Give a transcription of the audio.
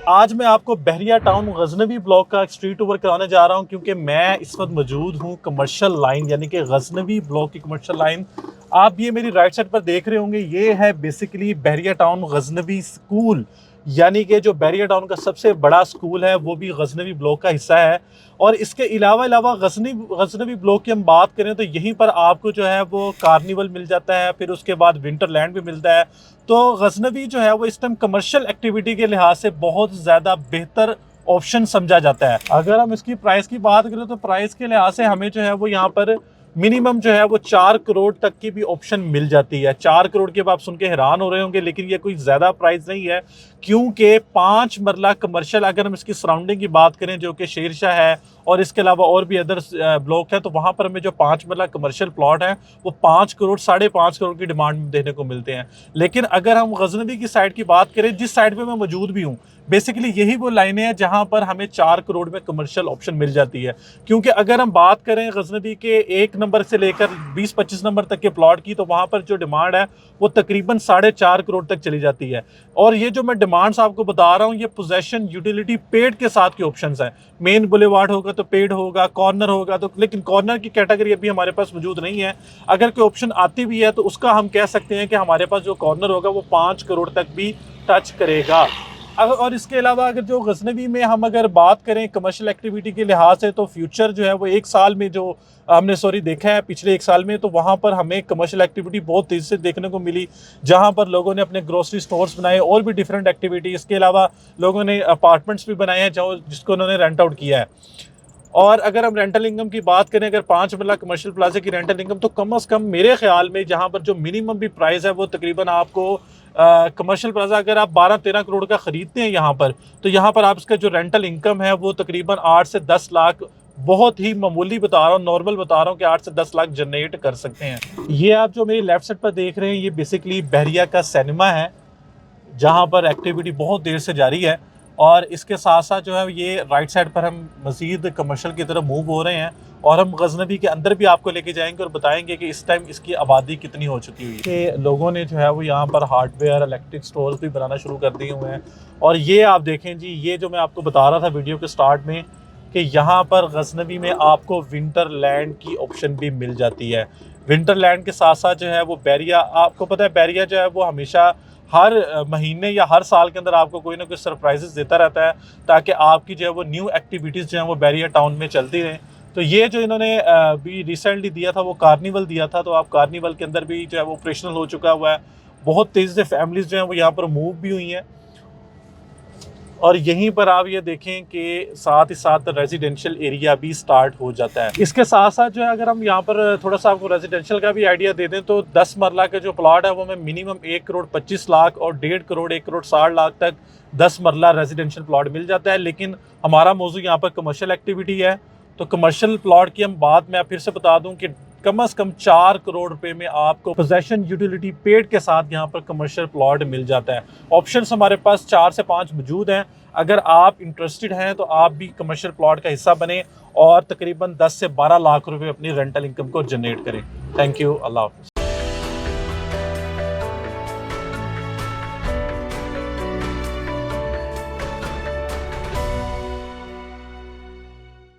आज मैं आपको बहरिया टाउन गजनवी ब्लॉक का स्ट्रीट टूर कराने जा रहा हूं, क्योंकि मैं इस वक्त मौजूद हूं कमर्शियल लाइन यानी कि गजनवी ब्लॉक की कमर्शियल लाइन। आप ये मेरी राइट साइड पर देख रहे होंगे, ये है बेसिकली बहरिया टाउन गजनवी स्कूल, यानी कि जो बहरिया टाउन का सबसे बड़ा स्कूल है वो भी गजनवी ब्लॉक का हिस्सा है। और इसके अलावा गजनवी ब्लॉक की हम बात करें तो यहीं पर आपको जो है वो कार्निवल मिल जाता है, फिर उसके बाद विंटरलैंड भी मिलता है। तो गजनवी जो है वो इस टाइम कमर्शियल एक्टिविटी के लिहाज से बहुत ज़्यादा बेहतर ऑप्शन समझा जाता है। अगर हम इसकी प्राइस की बात करें तो प्राइस के लिहाज से हमें जो है वो यहाँ पर मिनिमम जो है वो 4 करोड़ तक की भी ऑप्शन मिल जाती है। 4 करोड़ के अब आप सुन के हैरान हो रहे होंगे, लेकिन ये कोई ज़्यादा प्राइस नहीं है, क्योंकि 5 मरला कमर्शियल, अगर हम इसकी सराउंडिंग की बात करें जो कि शेरशाह है और इसके अलावा और भी अदर ब्लॉक है, तो वहाँ पर हमें जो 5 मरला कमर्शियल प्लॉट है वो 5 करोड़ 5.5 करोड़ की डिमांड देखने को मिलते हैं। लेकिन अगर हम गजनवी की साइड की बात करें, जिस साइड पे मैं मौजूद भी हूँ, बेसिकली यही वो लाइनें हैं जहां पर हमें 4 करोड़ में कमर्शियल ऑप्शन मिल जाती है। क्योंकि अगर हम बात करें गजनवी के 1 नंबर से लेकर 20-25 नंबर तक के प्लॉट की, तो वहां पर जो डिमांड है वो तकरीबन 4.5 करोड़ तक चली जाती है। और ये जो मैं डिमांड्स आपको बता रहा हूँ, ये पोजेशन यूटिलिटी पेड के साथ के ऑप्शंस हैं। मेन बुलेवार्ड होगा तो पेड होगा, कॉर्नर होगा तो, लेकिन कॉर्नर की कैटेगरी अभी हमारे पास मौजूद नहीं है। अगर कोई ऑप्शन आती भी है तो उसका हम कह सकते हैं कि हमारे पास जो कॉर्नर होगा वो 5 करोड़ तक भी टच करेगा। और इसके अलावा अगर जो गजनवी में हम अगर बात करें कमर्शियल एक्टिविटी के लिहाज से, तो फ्यूचर जो है वो एक साल में जो हमने देखा है पिछले एक साल में, तो वहाँ पर हमें कमर्शियल एक्टिविटी बहुत तेज़ी से देखने को मिली, जहाँ पर लोगों ने अपने ग्रोसरी स्टोर्स बनाए और भी डिफरेंट एक्टिविटी। इसके अलावा लोगों ने अपार्टमेंट्स भी बनाए हैं जिसको उन्होंने रेंट आउट किया है। और अगर हम रेंटल इनकम की बात करें, अगर 5 मरला कमर्शियल प्लाजा की रेंटल इनकम, तो कम से कम मेरे ख्याल में जहाँ पर जो मिनिमम भी प्राइस है वो तकरीबन आपको कमर्शियल प्लाजा अगर आप 12-13 करोड़ का ख़रीदते हैं यहाँ पर, तो यहाँ पर आप इसका जो रेंटल इनकम है वो तकरीबन 8 से 10 लाख, बहुत ही मामूली बता रहा हूँ, नॉर्मल बता रहा हूँ कि 8 से 10 लाख जनरेट कर सकते हैं। ये आप जो मेरी लेफ्ट साइड पर देख रहे हैं, ये बेसिकली बहरिया का सिनेमा है, जहाँ पर एक्टिविटी बहुत देर से जारी है। और इसके साथ साथ जो है ये राइट साइड पर हम मज़ीद कमर्शियल की तरफ मूव हो रहे हैं, और हम गजनवी के अंदर भी आपको लेके जाएंगे और बताएंगे कि इस टाइम इसकी आबादी कितनी हो चुकी हुई है। कि लोगों ने जो है वो यहाँ पर हार्डवेयर इलेक्ट्रिक स्टोर्स भी बनाना शुरू कर दिए हुए हैं। और ये आप देखें जी, ये जो मैं आपको बता रहा था वीडियो के स्टार्ट में कि यहाँ पर गजनवी में आपको विंटरलैंड की ऑप्शन भी मिल जाती है। विंटरलैंड के साथ साथ जो है वो बहरिया, आपको पता है बहरिया जो है वो हमेशा हर महीने या हर साल के अंदर आपको कोई ना कोई सरप्राइजेस देता रहता है, ताकि आपकी जो है वो न्यू एक्टिविटीज़ जो है वो बहरिया टाउन में चलती रहें। तो ये जो इन्होंने भी रिसेंटली दिया था वो कार्निवल दिया था, तो आप कार्निवल के अंदर भी जो है वो ऑपरेशनल हो चुका हुआ है। बहुत तेज़ी से फैमिलीज़ जो हैं वो यहाँ पर मूव भी हुई हैं। और यहीं पर आप ये देखें कि साथ ही साथ रेजिडेंशियल एरिया भी स्टार्ट हो जाता है। इसके साथ साथ जो है अगर हम यहाँ पर थोड़ा सा आपको रेजिडेंशियल का भी आइडिया दे दें, तो 10 मरला का जो प्लॉट है वो हमें मिनिमम 1 करोड़ 25 लाख और 1.5 करोड़ 1 करोड़ 60 लाख तक 10 मरला रेजिडेंशियल प्लॉट मिल जाता है। लेकिन हमारा मौजू यहाँ पर कमर्शियल एक्टिविटी है, तो कमर्शियल प्लॉट की हम बात मैं फिर से बता दूँ कि कम से कम 4 करोड़ रुपए में आपको पोजेशन यूटिलिटी पेड के साथ यहाँ पर कमर्शियल प्लॉट मिल जाता है। ऑप्शंस हमारे पास 4 से 5 मौजूद हैं। अगर आप इंटरेस्टेड हैं तो आप भी कमर्शियल प्लॉट का हिस्सा बने और तकरीबन 10 से 12 लाख रुपए अपनी रेंटल इनकम को जनरेट करें। थैंक यू, अल्लाह हाफ़िज़।